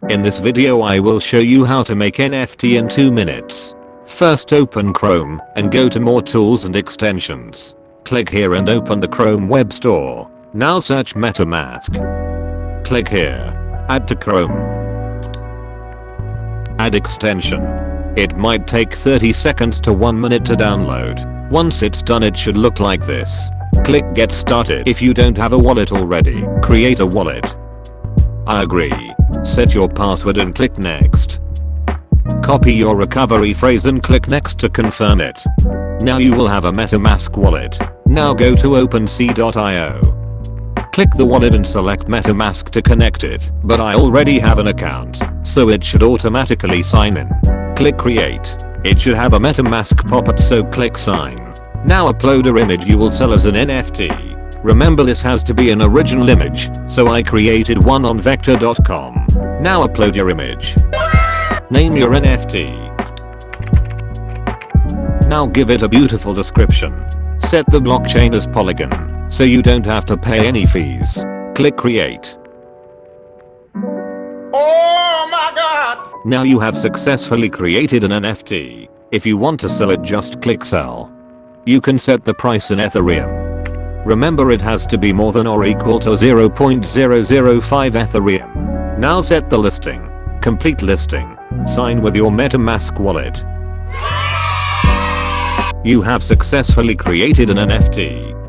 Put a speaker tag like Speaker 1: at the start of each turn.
Speaker 1: In this video I will show you how to make NFT in 2 minutes. First open Chrome and go to more tools and extensions. Click here and open the Chrome web store. Now search MetaMask. Click here. Add to Chrome. Add extension. It might take 30 seconds to 1 minute to download. Once it's done it should look like this. Click get started. If you don't have a wallet already, create a wallet. I agree. Set your password and click next. Copy your recovery phrase and click next to confirm it. Now you will have a MetaMask wallet. Now go to opensea.io. Click the wallet and select MetaMask to connect it, but I already have an account, so it should automatically sign in. Click create. It should have a MetaMask pop-up, so click sign. Now upload an image you will sell as an NFT. Remember this has to be an original image, so I created one on vector.com. Now upload your image. Name your NFT. Now give it a beautiful description. Set the blockchain as Polygon, so you don't have to pay any fees. Click create.
Speaker 2: Oh my god!
Speaker 1: Now you have successfully created an NFT. If you want to sell it, just click sell. You can set the price in Ethereum. Remember it has to be more than or equal to 0.005 Ethereum. Now set the listing. Complete listing. Sign with your MetaMask wallet. You have successfully created an NFT.